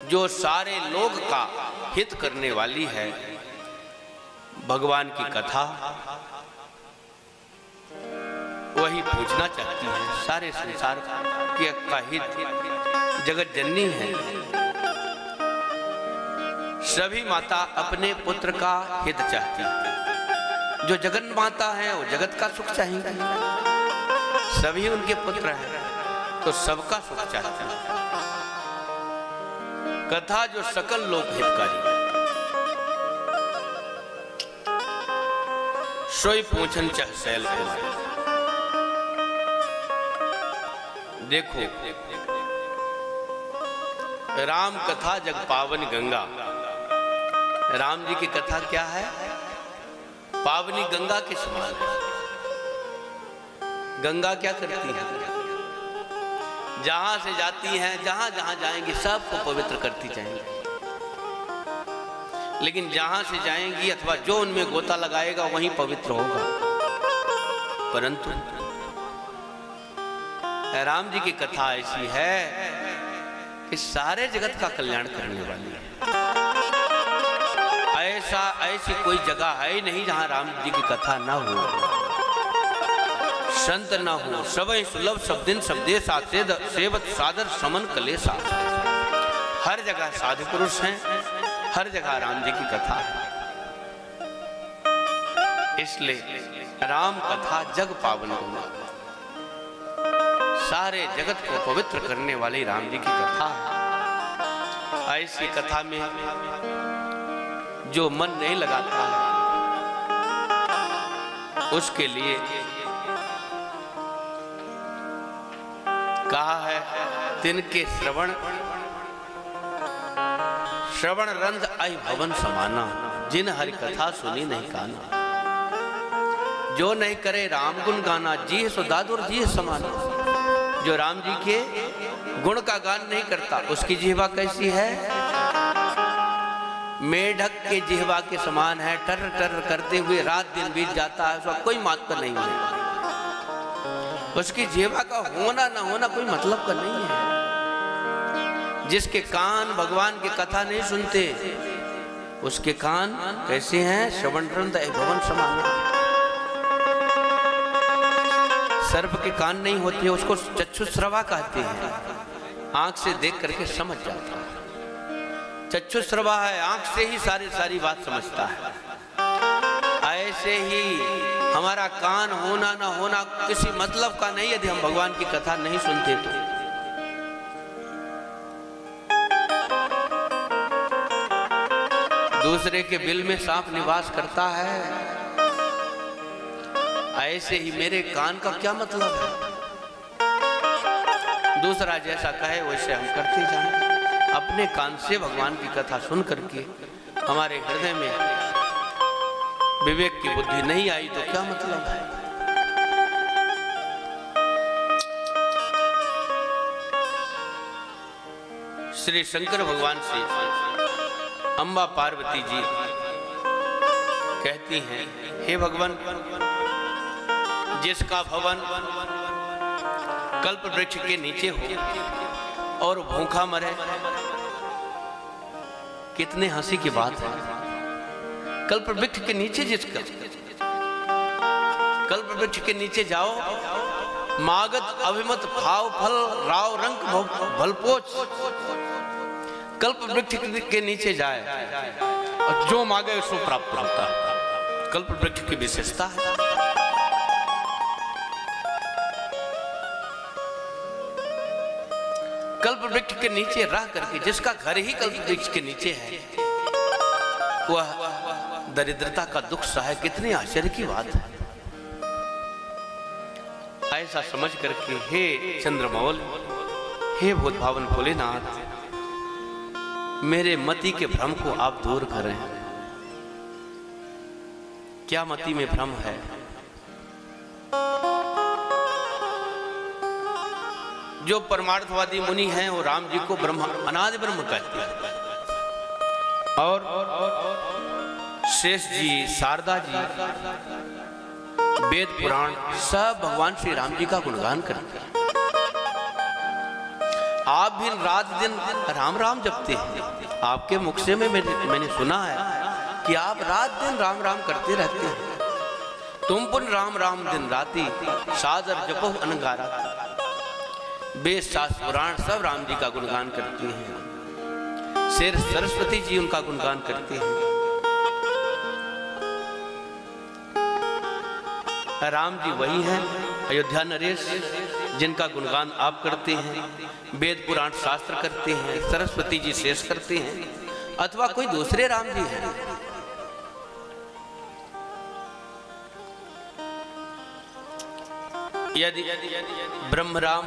जो सारे लोग का हित करने वाली है, भगवान की कथा वही पूछना चाहती है। सारे संसार का हित जगत जननी है। सभी माता अपने पुत्र का हित चाहती है। जो जगन माता है वो जगत का सुख चाहेंगी। सभी उनके पुत्र हैं तो सबका सुख चाहती है। कथा जो सकल लोक हितकारी है, सोई पूछन चाह सैल कुमार। देखो, राम कथा जग पावन गंगा। राम जी की कथा क्या है? पावनी गंगा के समान है। गंगा क्या करती है? जहां से जाती हैं, जहां जहां जाएंगी सबको पवित्र करती जाएंगी। लेकिन जहां से जाएंगी अथवा जो उनमें गोता लगाएगा वहीं पवित्र होगा। परंतु राम जी की कथा ऐसी है कि सारे जगत का कल्याण करने वाली है। ऐसी कोई जगह है ही नहीं जहां राम जी की कथा ना हो, संत ना हो। सबई सुलभ सब दिन सब देशा सेवत सादर समन कलेसा। हर जगह साधु पुरुष हैं, हर जगह राम जी की कथा है। इसलिए राम कथा जग पावन गंगा, सारे जगत को पवित्र करने वाली राम जी की कथा है। ऐसी कथा में जो मन नहीं लगाता है उसके लिए कहा है, तिनके श्रवण रंध आई भवन समाना। जिन हरि कथा सुनी नहीं काना। जो नहीं करे राम गुण गाना, जी सो दादुर जी समाना। जो राम जी के गुण का गान नहीं करता उसकी जिह्वा कैसी है? मेढक के जिह्वा के समान है। टर टर करते हुए रात दिन बीत जाता है, उसका कोई महत्व नहीं है। उसकी जिह्वा का होना ना होना कोई मतलब का नहीं है। जिसके कान भगवान की कथा नहीं सुनते उसके कान कैसे हैं? श्रवण रंध भवन समाना। सर्प के कान नहीं होते, उसको चक्षुश्रवा कहते हैं। आंख से देख करके समझ जाता है। चक्षुश्रवा है, आंख से ही सारी बात समझता है। ऐसे ही हमारा कान होना ना होना किसी मतलब का नहीं, यदि हम भगवान की कथा नहीं सुनते तो। दूसरे के बिल में सांप निवास करता है, ऐसे ही मेरे कान का क्या मतलब है? दूसरा जैसा कहे वैसे हम करते जाएं। अपने कान से भगवान की कथा सुन करके हमारे हृदय में विवेक की बुद्धि नहीं आई तो क्या मतलब है? श्री शंकर भगवान से अम्बा पार्वती जी कहती हैं, हे भगवान, जिसका भवन कल्प वृक्ष के नीचे हो और भूखा मरे, कितने हंसी की बात है। कल्प वृक्ष के नीचे जिसका, कल्प वृक्ष के नीचे जाओ, मागत अभिमत भाव फल राव रंग भलपोच। कल्प वृक्ष के नीचे जाए और जो मांगे उसको प्राप्त होता है। कल्प वृक्ष की विशेषता है। कल्प वृक्ष के नीचे रह करके, जिसका घर ही कल्प वृक्ष के नीचे है, वह दरिद्रता का दुख सहे। कितनी आश्चर्य की बात है। ऐसा समझ करके हे चंद्रमौल, हे भूत भावन भोलेनाथ, मेरे मति के भ्रम को आप दूर करें। क्या मति में भ्रम है? जो परमार्थवादी मुनि हैं वो राम जी को ब्रह्म अनादि ब्रह्म कहते हैं। और शेष जी, शारदा जी, वेद पुराण सब भगवान श्री राम जी का गुणगान करते हैं। आप भी रात दिन राम राम जपते हैं। आपके मुख से मैंने सुना है कि आप रात दिन राम राम करते रहते हैं। तुम पुन राम राम दिन राती, सादर जपो अनगारा। वेद शास्त्र पुराण सब राम जी का गुणगान करते हैं। शेर सरस्वती जी उनका गुणगान करते हैं। राम जी वही हैं अयोध्या नरेश जिनका गुणगान आप करते हैं, वेद पुराण शास्त्र करते हैं, सरस्वती जी शेष करते हैं, अथवा कोई दूसरे राम जी हैं। यदि ब्रह्म राम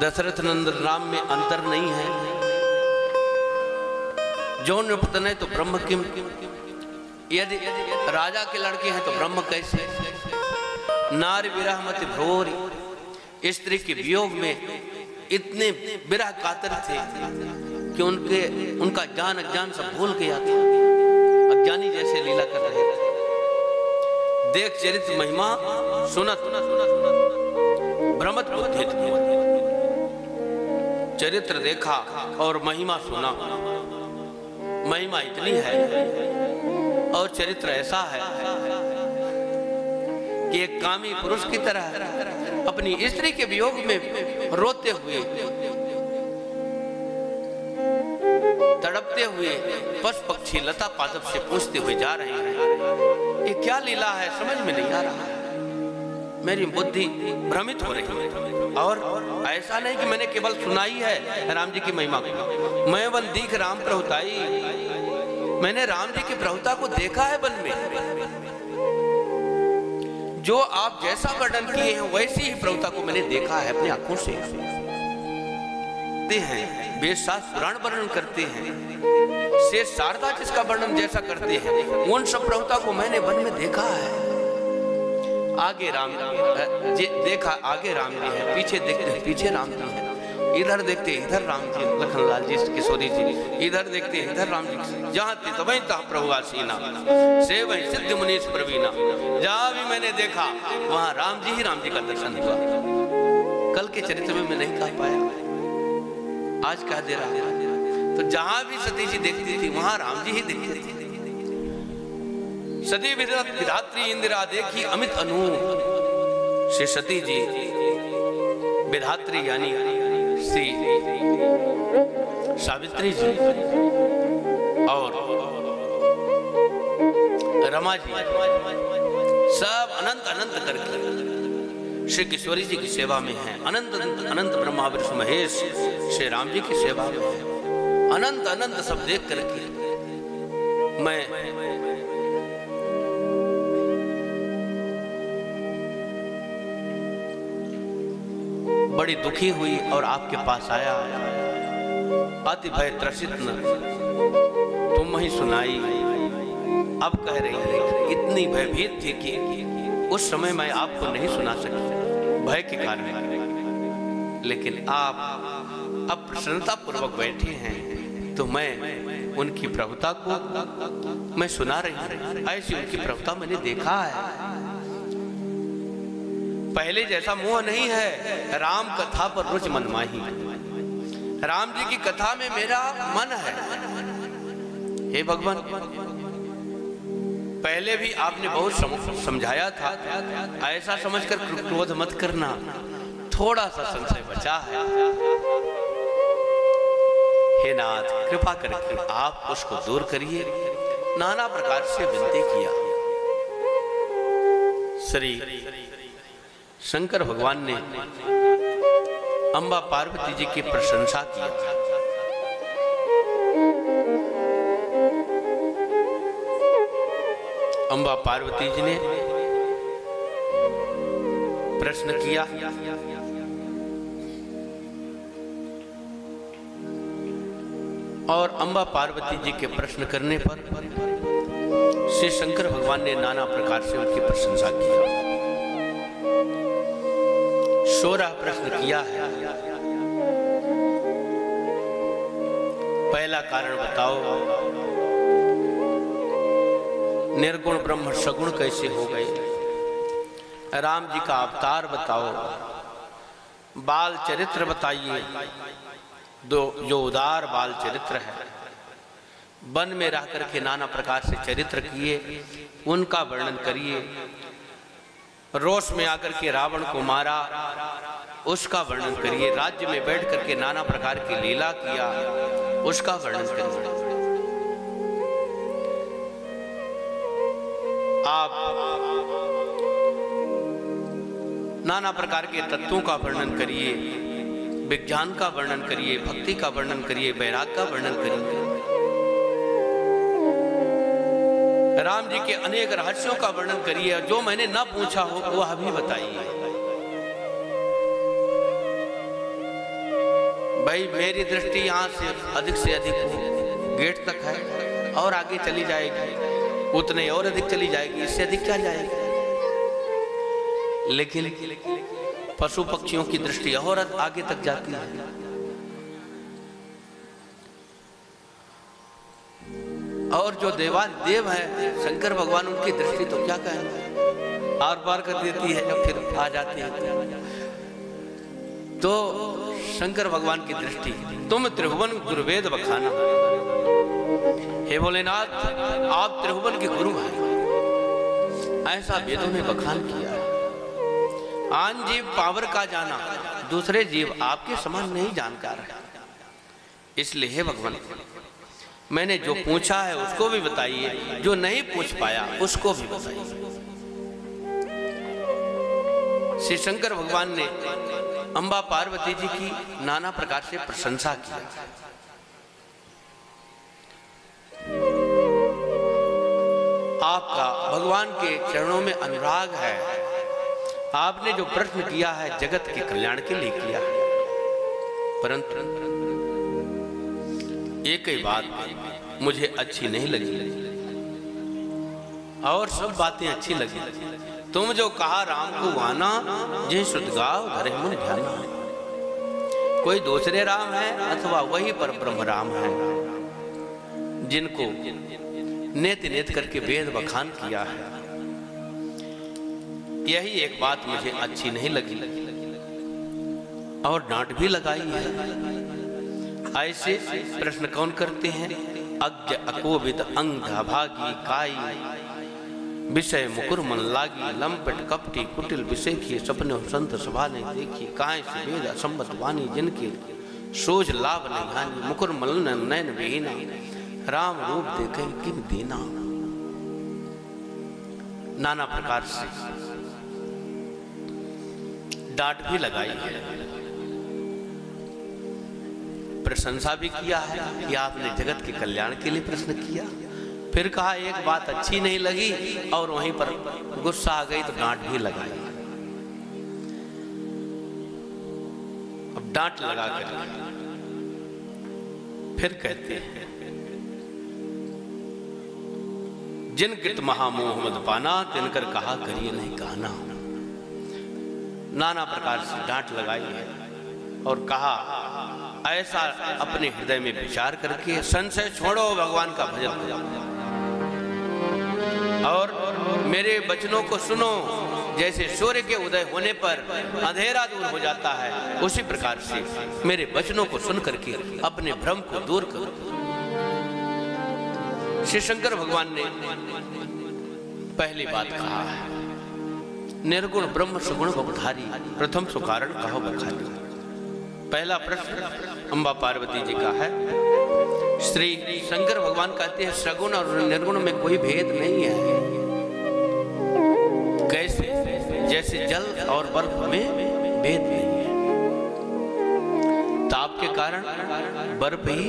दशरथ नंदन राम में अंतर नहीं है। जो निपतन है तो ब्रह्म किम, यदि राजा के लड़के हैं तो ब्रह्म कैसे। नारी विरह मत भ्रोरी, स्त्री के वियोग में इतने विरह कातर थे कि उनका ज्ञान अज्ञान सब भूल गया था, अज्ञानी जैसे लीला कर रहे थे। देख चरित्र महिमा सुनत भ्रमत बुद्धि, चरित्र देखा और महिमा सुना। महिमा इतनी है और चरित्र ऐसा है कि एक कामी पुरुष की तरह अपनी स्त्री के वियोग में रोते हुए तड़पते हुए पशु पक्षी लता पादप से पूछते हुए जा रहे हैं। ये क्या लीला है, समझ में नहीं आ रहा है। मेरी बुद्धि भ्रमित हो रही है। और ऐसा नहीं कि मैंने केवल सुनाई है राम जी की महिमा को, मैं वन दीख राम प्रभुताई, मैंने राम जी की प्रभुता को देखा है वन में। जो आप जैसा वर्णन किए हैं वैसी ही प्रभुता को मैंने देखा है अपनी आंखों से। हैं वेद शास्त्र पुराण वर्णन करते हैं, शेष शारदा जिसका वर्णन जैसा करते हैं, उन सब प्रभुता को मैंने वन में देखा है। आगे राम जी देखा, आगे राम जी है, पीछे देखते हैं पीछे राम जी है, इधर देखते इधर राम जी, लखनलाल जी किशोरी जी, इधर देखते इधर राम जी। जहाँ थे तब ता प्रभु आसीना, से वही सिद्ध मुनीश प्रवीणा। जहाँ भी मैंने देखा वहाँ राम जी ही राम जी का दर्शन हुआ। कल के चरित्र में मैं नहीं कह पाया, आज कह दे रहा। तो जहां भी सती जी देखती थी वहां राम जी ही दिखते थे। सती विधात्री इंदिरा देखी अमित अनूप, श्री सती जी विधात्री यानी श्री सावित्री जी और रमा जी सब अनंत अनंत करके श्री किशोरी जी की सेवा में है। अनंत अनंत ब्रह्मा विष्णु महेश श्री राम जी की सेवा में है। अनंत अनंत सब देख करके मैं बड़ी दुखी हुई और आपके पास आया। अति भय त्रसित न तुम ही सुनाई। अब कह रही है इतनी भयभीत थी कि उस समय मैं आपको नहीं सुना सकी भय के कारण, लेकिन आप अब प्रसन्नता पूर्वक बैठे हैं तो मैं उनकी प्रभुता को मैं सुना रही हूं। ऐसी उनकी प्रभुता मैंने देखा है। पहले जैसा मोह नहीं है। राम कथा पर रुचि मन माही, राम जी की कथा में मेरा मन है। हे भगवान, पहले भी आपने बहुत समझाया था, ऐसा समझकर क्रोध मत करना, थोड़ा सा संशय बचा है। हे नाथ, कृपा करके आप उसको दूर करिए। नाना प्रकार से विनती किया। श्री शंकर भगवान ने अंबा पार्वती जी की प्रशंसा की। अंबा पार्वती जी ने प्रश्न किया, और अंबा पार्वती जी के प्रश्न करने पर श्री शंकर भगवान ने नाना प्रकार से उनकी प्रशंसा की। 16 प्रश्न किया है। पहला कारण बताओ, निर्गुण ब्रह्म सगुण कैसे हो गए? राम जी का अवतार बताओ, बाल चरित्र बताइए, जो उदार बाल चरित्र है। वन में रह करके नाना प्रकार से चरित्र किए, उनका वर्णन करिए। रोष में आकर के रावण को मारा, उसका वर्णन करिए। राज्य में बैठ करके नाना प्रकार की लीला किया, उसका वर्णन करिए। आप नाना प्रकार के तत्वों का वर्णन करिए, विज्ञान का वर्णन करिए, भक्ति का वर्णन करिए, वैराग का वर्णन करिए। राम जी के अनेक रहस्यों का वर्णन करिए, जो मैंने न पूछा हो वह भी बताइए। भाई मेरी दृष्टि यहाँ से अधिक गेट तक है और आगे चली जाएगी, उतने और अधिक चली जाएगी, इससे अधिक क्या जाएगी। लेकिन पशु पक्षियों की दृष्टि और आगे तक जाती है। और जो देव है शंकर भगवान, उनकी दृष्टि तो क्या कहें, आर पार कर देती है, जब फिर आ जाती है। तो शंकर भगवान की दृष्टि, तुम त्रिभुवन गुरुवेद बखाना। हे भोलेनाथ, आप त्रिभुवन के गुरु हैं, ऐसा वेदों ने बखान किया है। आन जीव पावर का जाना, दूसरे जीव आपके समान नहीं जानकार है। इसलिए हे भगवान, मैंने जो पूछा है उसको भी बताइए, जो नहीं पूछ पाया उसको भी बताइए। श्री शंकर भगवान ने अंबा पार्वती जी की नाना प्रकार से प्रशंसा की। आपका भगवान के चरणों में अनुराग है। आपने जो प्रश्न किया है जगत के कल्याण के लिए किया है, परंतु एक ही बात मुझे अच्छी नहीं लगी और सब बातें अच्छी लगी। तुम जो कहा राम को आना, जे सुध गाओ धरे मन ध्याना। कोई दूसरे राम है अथवा वही पर ब्रह्म राम है, जिनको नेत नेत करके वेद बखान किया है। यही एक बात मुझे अच्छी नहीं लगी और डांट भी लगाई है। ऐसे प्रश्न कौन करते हैं? अज्ञ अकोविद अंधा भागी काई, विषय मुकुर मन लागी, लंपट कपटी कुटिल विषय किए, सपने संत सभा ने देखी, काहे से वेद असंबत वाणी, जिनके सोच लाभ नहीं हानि, मुकुर मलन नयन विहीना, राम रूप देखे किम दीना। नाना प्रकार से डांट भी लगाई है, प्रशंसा भी किया है कि आपने जगत के कल्याण के लिए प्रश्न किया। फिर कहा एक बात अच्छी नहीं लगी और वहीं पर गुस्सा आ गई तो डांट भी लगाई। अब डांट लगा कर फिर कहते हैं, जिन कृत महामोह मद पाना, तिनकर कहा करिए नहीं कहना। नाना प्रकार से डांट लगाई है और कहा ऐसा अपने हृदय में विचार करके संशय छोड़ो, भगवान का भजन करो और मेरे वचनों को सुनो। जैसे सूर्य के उदय होने पर अंधेरा दूर हो जाता है, उसी प्रकार से मेरे वचनों को सुन करके अपने भ्रम को दूर करो। श्री शंकर भगवान ने पहली बात कहा है, निर्गुण ब्रह्म सुगुण बपधारी, प्रथम सुकारण कहो बखानी। पहला प्रश्न अंबा पार्वती जी का है। श्री शंकर भगवान कहते हैं सगुण और निर्गुण में कोई भेद नहीं है। कैसे? जैसे जल और बर्फ में भेद नहीं है, ताप के कारण बर्फ ही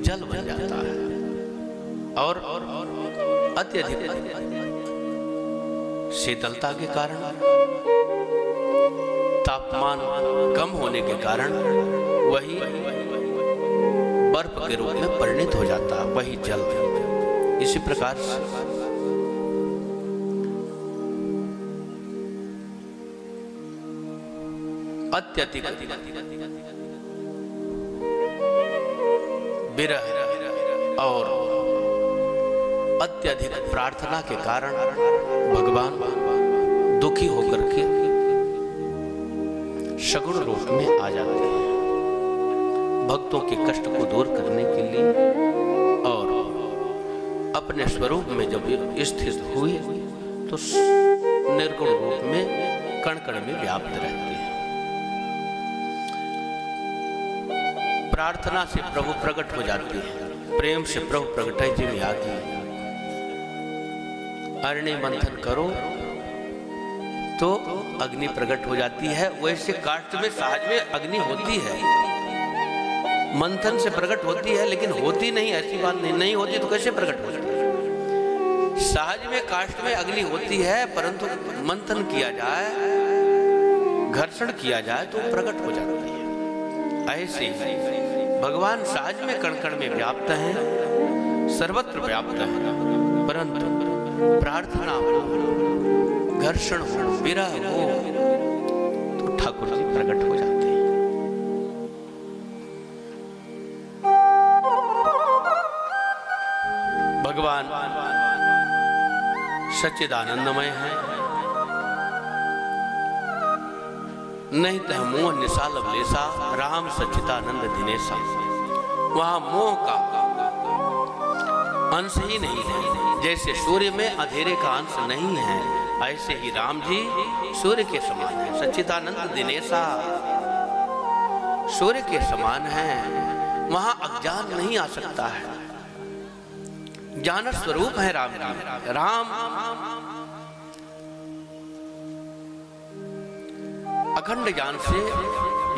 जल बन जाता है और अत्यधिक शीतलता के कारण, तापमान कम होने के कारण वही बर्फ के रूप में परिणत हो जाता है, वही जल। इसी प्रकार से अत्यधिक विरह और अत्यधिक प्रार्थना के कारण भगवान दुखी होकर के सगुण रूप में आ जाते हैं भक्तों के कष्ट को दूर करने के लिए, और अपने स्वरूप में जब स्थित हुए तो निर्गुण रूप में कण कण में व्याप्त रहते हैं। प्रार्थना से प्रभु प्रकट हो जाते हैं, प्रेम से प्रभु प्रगटाई जी में आती है। अरण्य मंथन करो तो अग्नि प्रकट हो जाती है। वैसे काष्ठ में सहज में अग्नि होती है, मंथन से प्रकट होती है, लेकिन होती नहीं ऐसी बात नहीं होती तो कैसे प्रकट होती है? सहज में काष्ठ में अग्नि होती है, परंतु मंथन किया जाए, घर्षण किया जाए तो प्रकट हो जाती है। ऐसे भगवान सहज में कण कण में व्याप्त हैं, सर्वत्र व्याप्त हैं, परंतु प्रार्थना हो, घर्षण हो, विरह हो तो ठाकुर जी प्रकट हो जाते हैं। भगवान सच्चिदानंदमय है, नहीं तो मोह निशा लवलेसा, राम सच्चिदानंद दिनेशा। वहां मोह का अंश ही नहीं है। जैसे सूर्य में अंधेरे का अंश नहीं है, ऐसे ही राम जी सूर्य के समान है, सच्चिदानंद दिनेशा सूर्य के समान है। वहां अज्ञान नहीं आ सकता है, ज्ञान स्वरूप है राम जी। राम अखंड ज्ञान से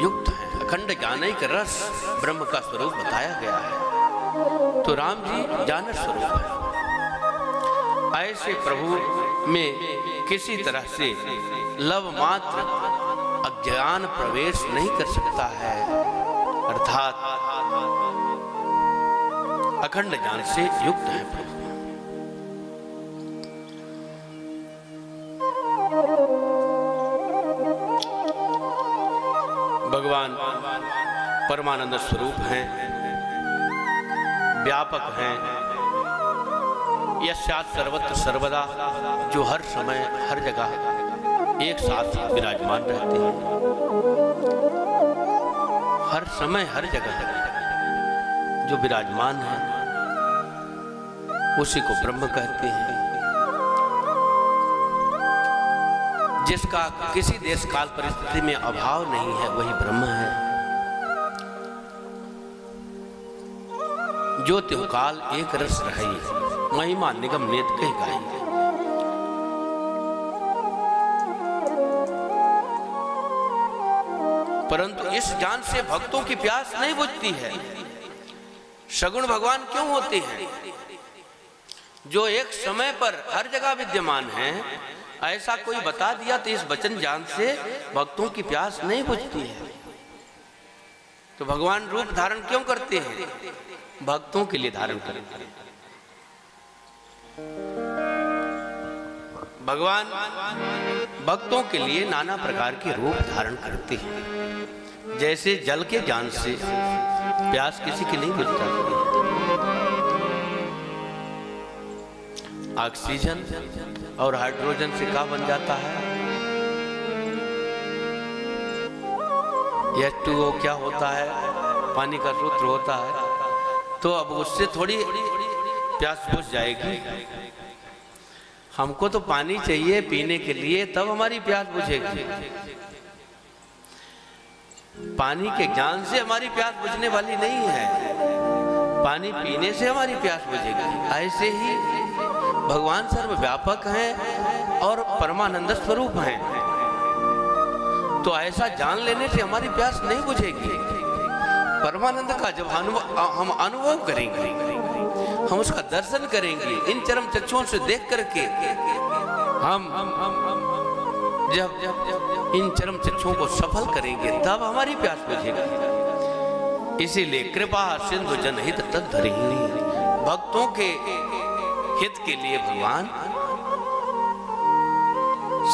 युक्त है, अखंड ज्ञानिक रस ब्रह्म का स्वरूप बताया गया है, तो राम जी ज्ञान स्वरूप है। ऐसे प्रभु में किसी तरह से लव मात्र अज्ञान प्रवेश नहीं कर सकता है, अर्थात अखंड ज्ञान से युक्त है प्रभु। भगवान परमानंद स्वरूप हैं, व्यापक हैं, यस्यात् सर्वत्र सर्वदा, जो हर समय हर जगह एक साथ विराजमान रहते हैं, हर समय हर जगह जो विराजमान है उसी को ब्रह्म कहते हैं। जिसका किसी देश काल परिस्थिति में अभाव नहीं है वही ब्रह्म है। जो त्यों काल एक रस रही, महिमा निगम नेत कही गाई। परंतु इस ज्ञान से भक्तों की प्यास नहीं बुझती है। सगुण भगवान क्यों होते हैं? जो एक समय पर हर जगह विद्यमान है, ऐसा कोई बता दिया तो इस वचन ज्ञान से भक्तों की प्यास नहीं बुझती है। तो भगवान रूप धारण क्यों करते हैं? भक्तों के लिए धारण करते हैं। भगवान भक्तों के लिए नाना प्रकार के रूप धारण करते हैं। जैसे जल के ज्ञान से प्यास किसी की नहीं बुझ जाती है। ऑक्सीजन और हाइड्रोजन से क्या बन जाता है? H2O क्या होता है? पानी का सूत्र होता है। तो अब उससे थोड़ी प्यास बुझ जाएगी। हमको तो पानी चाहिए पीने के लिए, तब हमारी प्यास बुझेगी। पानी के ज्ञान से हमारी प्यास बुझने वाली नहीं है, पानी पीने से हमारी प्यास बुझेगी। ऐसे ही भगवान सर्वव्यापक हैं और परमानंद स्वरूप हैं। तो ऐसा जान लेने से हमारी प्यास नहीं बुझेगी। परमानंद का जब हम अनुभव करेंगे, हम उसका दर्शन करेंगे, इन चरम चक्षुओं से देख करके हम जब इन चरम चक्षुओं को सफल करेंगे, तब हमारी प्यास बुझेगी। इसीलिए कृपा सिंधु जनहित तद्धरि, भक्तों के हित के लिए भगवान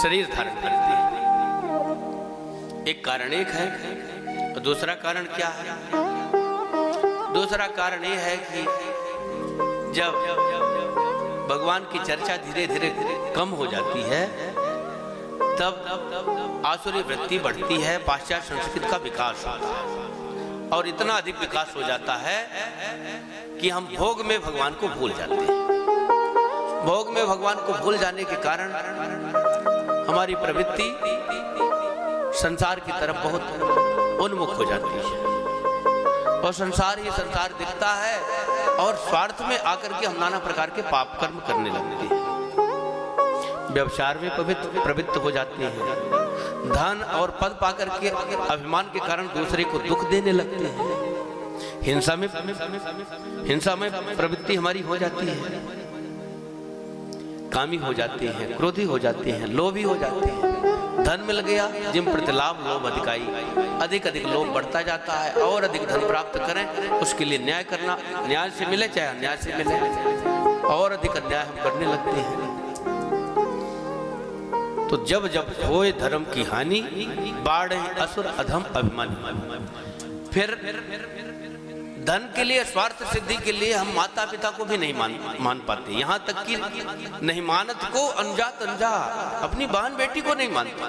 शरीर धारण करते हैं। एक कारण एक है, और दूसरा कारण क्या है? दूसरा कारण यह है कि जब भगवान की चर्चा धीरे धीरे कम हो जाती है, तब आसुरी वृत्ति बढ़ती है, पाश्चात्य संस्कृति का विकास होता है और इतना अधिक विकास हो जाता है कि हम भोग में भगवान को भूल जाते हैं। भोग में भगवान को भूल जाने के कारण हमारी प्रवृत्ति संसार की तरफ बहुत उन्मुख हो जाती है और संसार ही संसार दिखता है और स्वार्थ में आकर के हम नाना प्रकार के पाप कर्म करने लगते हैं, व्यवसाय में प्रवृत्त हो जाते हैं, धन और पद पाकर के अभिमान के कारण दूसरे को दुख देने लगते हैं, हिंसा में प्रवृत्ति हमारी हो जाती है, कामी हो जाते हैं, क्रोधी हो जाते हैं, लोभी हो जाते हैं। धन मिल गया जिम प्रतिलाभ लोभ अधिकाई, अधिक अधिक लोभ बढ़ता जाता है और अधिक धन प्राप्त करें उसके लिए न्याय करना, न्याय से मिले चाहे अन्याय से मिले, और अधिक अन्याय हम करने लगते हैं। तो जब जब होए धर्म की हानि, बाढ़ असुर अधम अभिमानी। फिर धन के लिए, स्वार्थ सिद्धि के लिए हम माता पिता को भी नहीं मान पाते, यहाँ तक कि नहीं मानत को अनजात अनजा, अपनी बहन बेटी को नहीं मानते।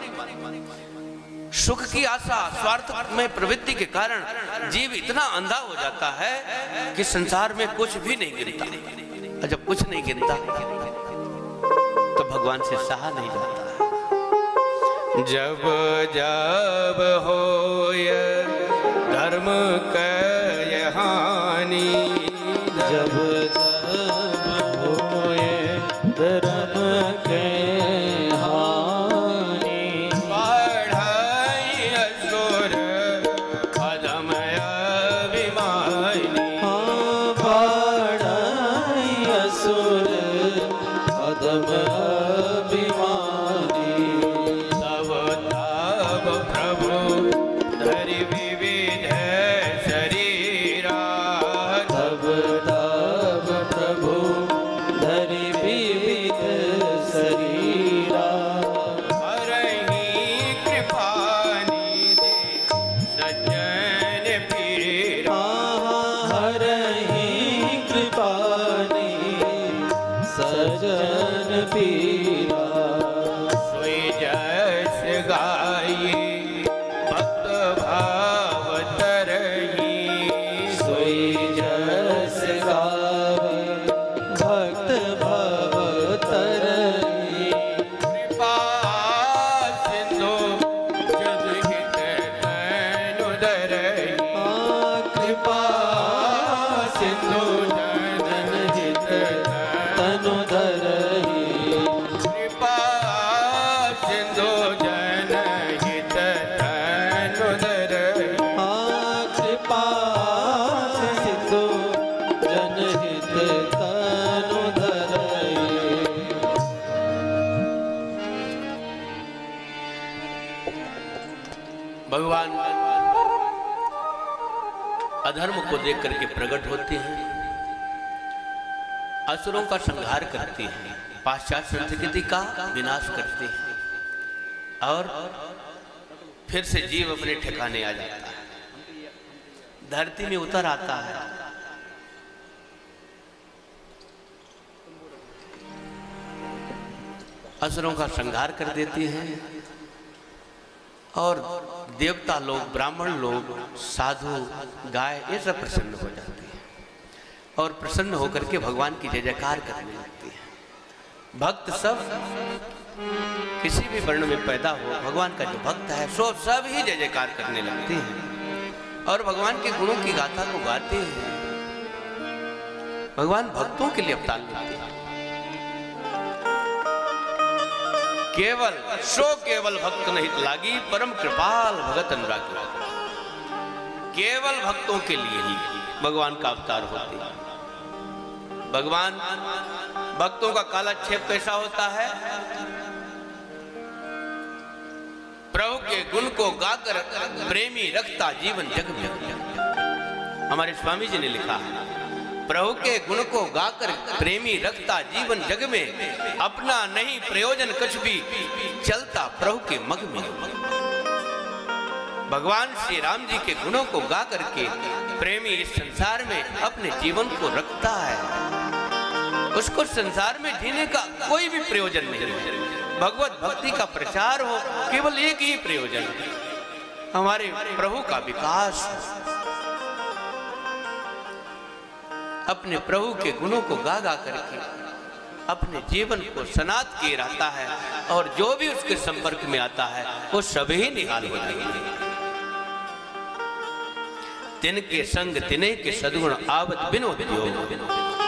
सुख की आशा, स्वार्थ में प्रवृत्ति के कारण जीव इतना अंधा हो जाता है कि संसार में कुछ भी नहीं गिनता, और जब कुछ नहीं गिनता तो भगवान से सहा नहीं जाता। जब जब होय धर्म कय हानि, जब जब होए धर्म कय हानि, बढ़ाई असुर अधम अभिमानी, बढ़ाई असुर अधम अभिमानी, तब तब प्रभु धरि विविध शरीरा, तब तब प्रभु धरि विविध शरीरा, हरहि कृपा निधि सज्जन पीरा, हरहि कृपा निधि सज्जन पीरा, सोई जस गाई भक्त भाव तरही, सोई जस गावे भक्त भव तरही, कृपा सिंधु जग हित तनु धरही, कृपा सिंधु जनहित तनु धरही, कृपा सिंधु जनहित तनु धरही, कृपा सिंधु जनहित तनु धरही। भगवान अधर्म को देख करके प्रकट होते हैं, असुरों का संहार करते हैं, पाश्चात्य संस्कृति का विनाश करते हैं और फिर से जीव अपने ठिकाने आ जाता है, धरती में उतर आता है। असुरों का संहार कर देते हैं और देवता लोग, ब्राह्मण लोग, साधु, गाय, ये सब प्रसन्न हो जाते हैं और प्रसन्न होकर के भगवान की जय जयकार करने लगते हैं। भक्त सब किसी भी वर्ण में पैदा हो, भगवान का जो भक्त है सो सब ही जय जयकार करने लगते हैं और भगवान के गुणों की गाथा को गाते हैं। भगवान भक्तों के लिए अवतार लेते हैं। केवल केवल भक्त नहीं लागी, परम कृपाल भगत अनुरागी। केवल भक्तों के लिए ही भगवान का अवतार होते हैं। भगवान भक्तों का कालक्षेप कैसा होता है? प्रभु के गुण को गाकर प्रेमी रखता जीवन जग में। हमारे स्वामी जी ने लिखा है, प्रभु के गुण को गाकर प्रेमी रखता जीवन जग में, अपना नहीं प्रयोजन कुछ भी, चलता प्रभु के मग में। भगवान श्री राम जी के गुणों को गा करके प्रेमी इस संसार में अपने जीवन को रखता है। उसको संसार में जीने का कोई भी प्रयोजन नहीं है। भगवत भक्ति का प्रचार हो, केवल एक ही प्रयोजन है, हमारे प्रभु का विकास। अपने प्रभु के गुणों को गा गा करके अपने जीवन को सनात किए रहता है, और जो भी उसके संपर्क में आता है वो सभी निहाल हो जाएंगे। तिनके संग तिने के सद्गुण आवत बिनो योग,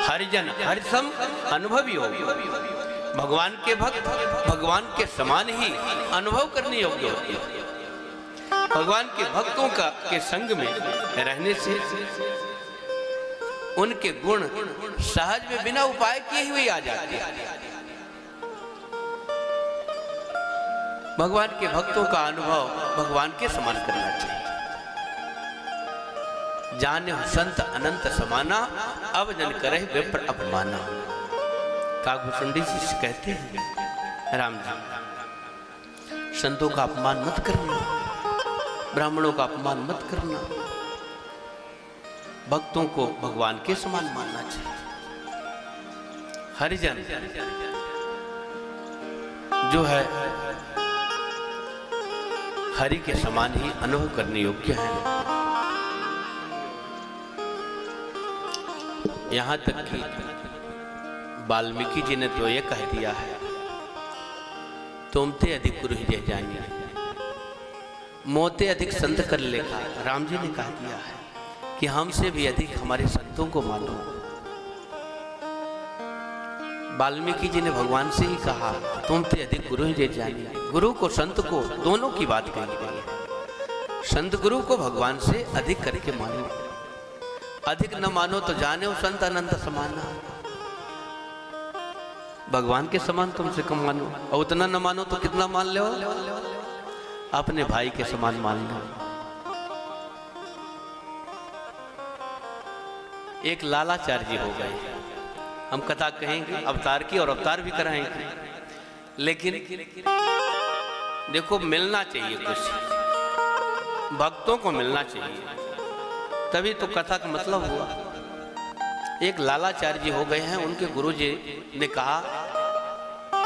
हरिजन हरिसम अनुभवी हो। भगवान के भक्त भगवान के समान ही अनुभव करने योग्य होते हैं। भगवान के भक्तों का के संग में रहने से उनके गुण सहज में बिना उपाय किए हुए आ जाते हैं। भगवान के भक्तों का अनुभव भगवान के समान करना चाहिए। जाने संत अनंत समाना, अब जन करे विप्र अपमाना। काकभूषुंडी जी कहते हैं, राम जी संतों का अपमान मत करना, ब्राह्मणों का अपमान मत करना, भक्तों को भगवान के समान मानना चाहिए। हरिजन जो है हरि के समान ही अनुभव करने योग्य है। यहां तक कि वाल्मीकि जी ने तो ये कह दिया है, तुमते अधिक गुरु जय जानिए, मोते अधिक संत कर लेखा। राम जी ने कह दिया है कि हमसे भी अधिक हमारे संतों को मानो। वाल्मीकि जी ने भगवान से ही कहा, तुमते अधिक गुरु जय जानिए। गुरु को संत को दोनों की बात कही गई है। संत गुरु को भगवान से अधिक करके मानो, अधिक न मानो तो जाने संत अनंत समाना। भगवान के समान तुमसे कम मानो, और उतना न मानो तो कितना मान लो, अपने भाई के समान मान लो। एक लालाचार्य जी हो गए, हम कथा कहेंगे अवतार की और अवतार भी कराएंगे, लेकिन देखो मिलना चाहिए, कुछ भक्तों को मिलना चाहिए, तभी तो कथा का मतलब हुआ। एक लालाचार्य जी हो गए हैं, उनके गुरुजी ने कहा,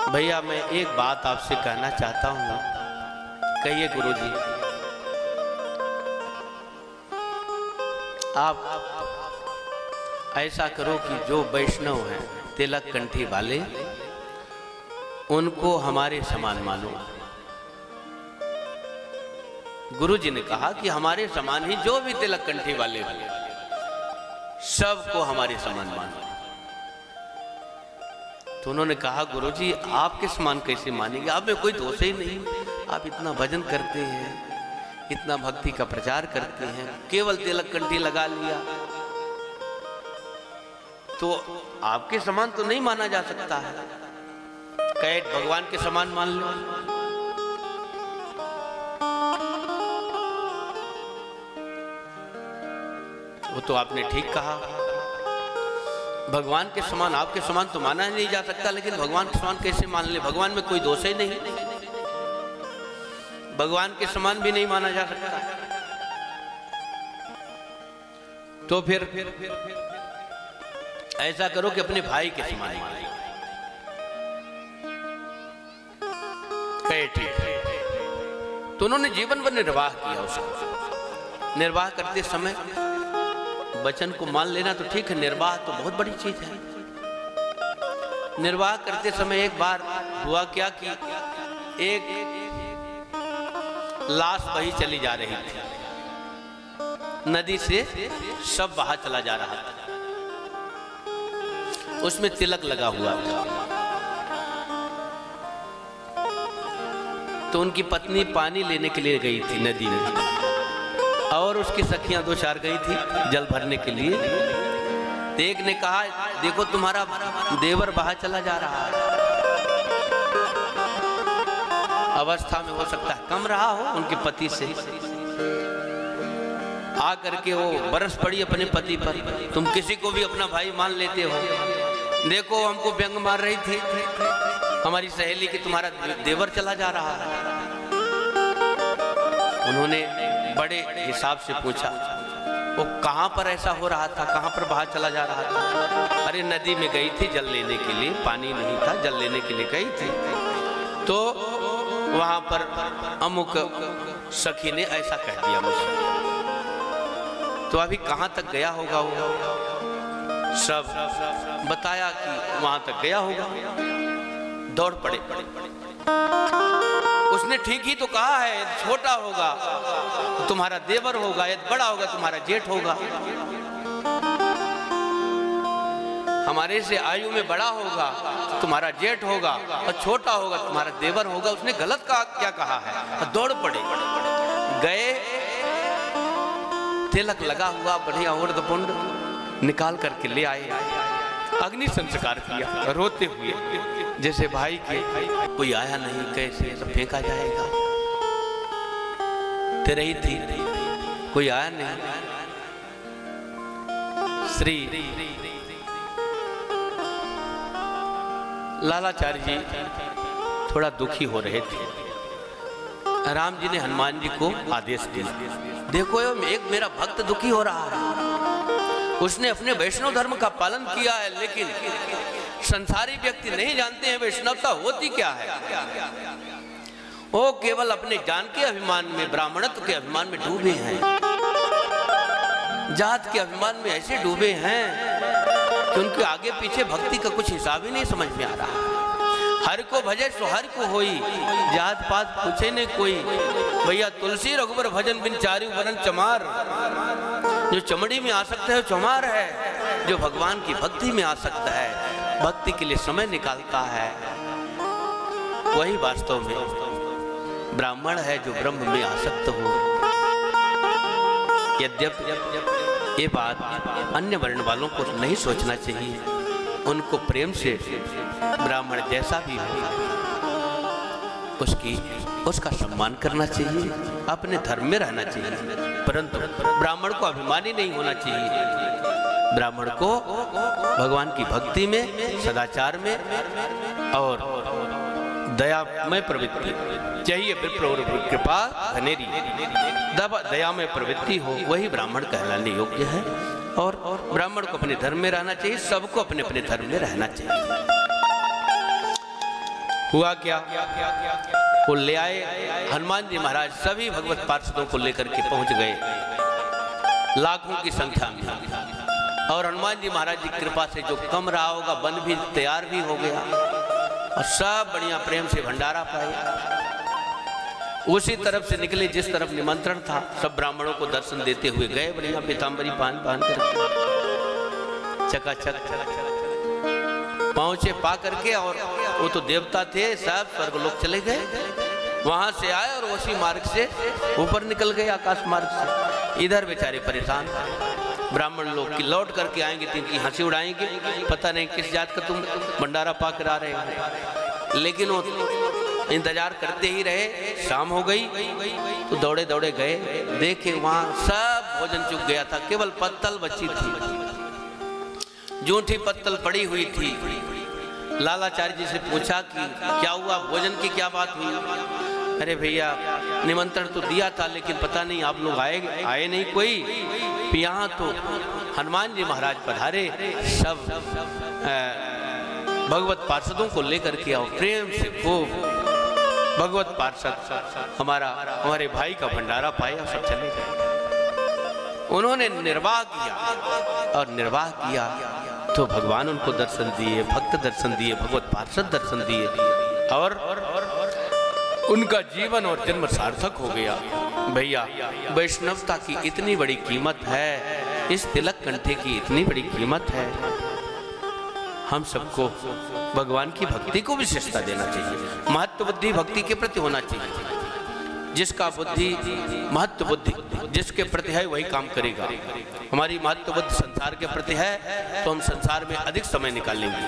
भैया मैं एक बात आपसे कहना चाहता हूं। कहिए गुरुजी। आप ऐसा करो कि जो वैष्णव हैं तिलक कंठी वाले, उनको हमारे समान मानो। गुरुजी ने कहा कि हमारे समान ही जो भी तिलक कंठी वाले हो, सबको हमारे समान मानो। तो उन्होंने कहा, गुरुजी आपके समान कैसे मानेंगे, आप में कोई दोष ही नहीं, आप इतना भजन करते हैं, इतना भक्ति का प्रचार करते हैं, केवल तिलक कंठी लगा लिया तो आपके समान तो नहीं माना जा सकता है। कैट भगवान के समान मान लो। वो तो आपने ठीक कहा, भगवान के समान आपके समान तो माना ही नहीं जा सकता, लेकिन भगवान के समान कैसे मान ले, भगवान में कोई दोष ही नहीं, भगवान के समान भी नहीं माना जा सकता। तो फिर ऐसा करो कि अपने भाई के समान मान लो। कहे ठीक है। तो उन्होंने जीवन भर निर्वाह किया उसको। निर्वाह करते समय वचन को मान लेना तो ठीक है, निर्वाह तो बहुत बड़ी चीज है। निर्वाह करते समय एक बार हुआ क्या कि एक लाश बही चली जा रही थी, नदी से सब बहा चला जा रहा था, उसमें तिलक लगा हुआ था। तो उनकी पत्नी पानी लेने के लिए गई थी नदी में, और उसकी सखियां दो चार गई थी जल भरने के लिए। एक ने कहा, देखो तुम्हारा देवर बहा चला जा रहा है, अवस्था में हो सकता है कम रहा हो उनके पति से, आ करके वो बरस पड़ी अपने पति पर, तुम किसी को भी अपना भाई मान लेते हो, देखो हमको व्यंग मार रही थी हमारी सहेली कि तुम्हारा देवर चला जा रहा है। उन्होंने बड़े हिसाब से पूछा, वो कहाँ पर ऐसा हो रहा था, कहाँ पर बहा चला जा रहा था? अरे नदी में गई थी जल लेने के लिए, पानी नहीं था, जल लेने के लिए गई थी। तो वहां पर अमुक सखी ने ऐसा कह दिया मुझे। तो अभी कहां तक गया होगा वो, सब बताया कि वहां तक गया होगा। दौड़ पड़े। उसने ठीक ही तो कहा है, यदि छोटा होगा तो तुम्हारा देवर होगा, यदि बड़ा होगा तुम्हारा जेठ होगा। हमारे से आयु में बड़ा होगा तो तुम्हारा जेठ होगा, और छोटा होगा तुम्हारा देवर होगा। उसने गलत कहा, क्या कहा है। दौड़ पड़े, गए, तिलक लगा हुआ बढ़िया उर्दपुंड निकाल करके ले आए, अग्नि संस्कार किया रोते हुए, जैसे भाई के कोई आया नहीं, कैसे सब फेंका जाएगा, तेरे ही थी, कोई आया नहीं। श्री लालाचार्य जी थोड़ा दुखी हो रहे थे। राम जी ने हनुमान जी को आदेश दिया, देखो एक मेरा भक्त दुखी हो रहा है, उसने अपने वैष्णव धर्म का पालन किया है, लेकिन संसारी व्यक्ति नहीं जानते हैं वैष्णवता होती क्या है। वो केवल अपने जान के अभिमान में, ब्राह्मणत्व के अभिमान में डूबे हैं, जात के अभिमान में ऐसे डूबे हैं कि उनके आगे पीछे भक्ति का कुछ हिसाब ही नहीं समझ में आ रहा। हर को भजे सो हर को होई, जात पात पूछे ने कोई, भैया तुलसी रघुबर भजन बिन चारु वरन चमार। जो चमड़ी में आ सकता है चमार है, जो भगवान की भक्ति में आ सकता है, भक्ति के लिए समय निकालता है, वही वास्तव में ब्राह्मण है जो ब्रह्म में आसक्त हो। यद्यपि ये बात अन्य वर्ण वालों को नहीं सोचना चाहिए, उनको प्रेम से ब्राह्मण जैसा भी हो उसका सम्मान करना चाहिए, अपने धर्म में रहना चाहिए, परंतु ब्राह्मण को अभिमानी नहीं होना चाहिए। ब्राह्मण को भगवान की भक्ति में, सदाचार में और दयामय प्रवृत्ति चाहिए। विप्र और कृपा धनेरी, दयामय प्रवृत्ति हो, वही ब्राह्मण कहलाने योग्य है। और ब्राह्मण को अपने धर्म में रहना चाहिए, सबको अपने अपने धर्म में रहना चाहिए। हुआ क्या, वो ले आए हनुमान जी महाराज, सभी भगवत पार्षदों को लेकर के पहुंच गए लाखों की संख्या में। और हनुमान जी महाराज जी की कृपा से जो कम रहा होगा वन भी तैयार भी हो गया, और सब बढ़िया प्रेम से भंडारा पाए। उसी तरफ से निकले जिस तरफ निमंत्रण था, सब ब्राह्मणों को दर्शन देते हुए गए, बढ़िया पीताम्बरी पहन कर चकाचक पहुंचे पा करके। और वो तो देवता थे, सब स्वर्गलोक चले गए, वहां से आए और उसी मार्ग से ऊपर निकल गए, आकाश मार्ग से। इधर बेचारे परेशान, ब्राह्मण लोग की लौट करके आएंगे तो इनकी हंसी उड़ाएंगे, पता नहीं किस जात का तुम भंडारा पा कर आ रहे हो। लेकिन वो इंतजार करते ही रहे। शाम हो गई तो दौड़े दौड़े गए, देखे वहां सब भोजन चुक गया था, केवल पत्तल बची थी, जूठी पत्तल पड़ी हुई थी। लालाचार्य जी से पूछा कि क्या हुआ, भोजन की क्या बात हुई। अरे भैया निमंत्रण तो दिया था, लेकिन पता नहीं आप लोग आए नहीं कोई। यहाँ तो हनुमान जी महाराज पधारे, सब भगवत पार्षदों को लेकर के आओ, प्रेम से खूब भगवत पार्षद हमारे भाई का भंडारा पाया, सब चले गए। उन्होंने निर्वाह किया, और निर्वाह किया तो भगवान उनको दर्शन दिए, भक्त दर्शन दिए, भगवत पार्षद दर्शन दिए, और उनका जीवन और जन्म सार्थक हो गया। भैया वैष्णवता की इतनी बड़ी कीमत है, इस तिलक कंठे की इतनी बड़ी कीमत है। हम सबको भगवान की भक्ति को विशेषता देना चाहिए, महत्व बुद्धि भक्ति के प्रति होना चाहिए। जिसका बुद्धि महत्व बुद्धि जिसके प्रति है वही काम करेगा। हमारी महत्व बुद्धि संसार के प्रति है तो हम संसार में अधिक समय निकालेंगे।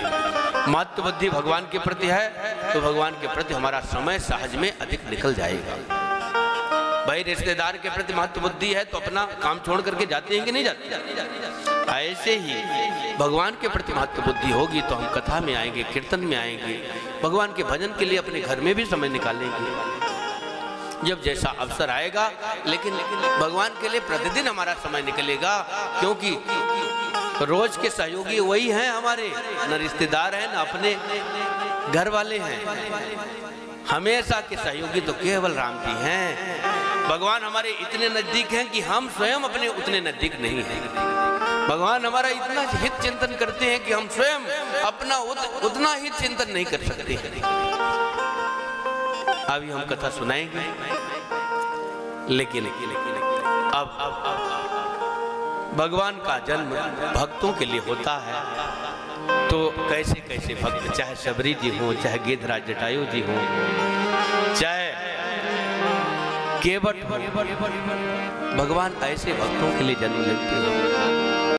महत्व बुद्धि भगवान के प्रति है तो भगवान के प्रति हमारा समय सहज में अधिक निकल जाएगा। भाई रिश्तेदार के प्रति महत्व बुद्धि है तो अपना काम छोड़ करके जाते हैं कि नहीं जाते। ऐसे ही भगवान के प्रति महत्व बुद्धि होगी तो हम कथा में आएंगे, कीर्तन में आएंगे, भगवान के भजन के लिए अपने घर में भी समय निकालेंगे जब जैसा अवसर आएगा। लेकिन भगवान के लिए प्रतिदिन हमारा समय निकलेगा, क्योंकि रोज के सहयोगी वही हैं हमारे, न रिश्तेदार हैं न अपने घर वाले हैं। हमेशा के सहयोगी तो केवल राम जी हैं। भगवान हमारे इतने नजदीक हैं कि हम स्वयं अपने उतने नजदीक नहीं हैं। भगवान हमारा इतना हित चिंतन करते हैं कि हम स्वयं अपना उतना हित चिंतन नहीं कर सकते। अभी हम कथा सुनाएंगे, लेकिन अब भगवान का जन्म भक्तों के लिए होता है, तो कैसे कैसे भक्त, चाहे शबरी जी हो, चाहे गिद्धराज जटायु जी हो, चाहे केवट हो, भगवान ऐसे भक्तों के लिए जन्म लेते हैं।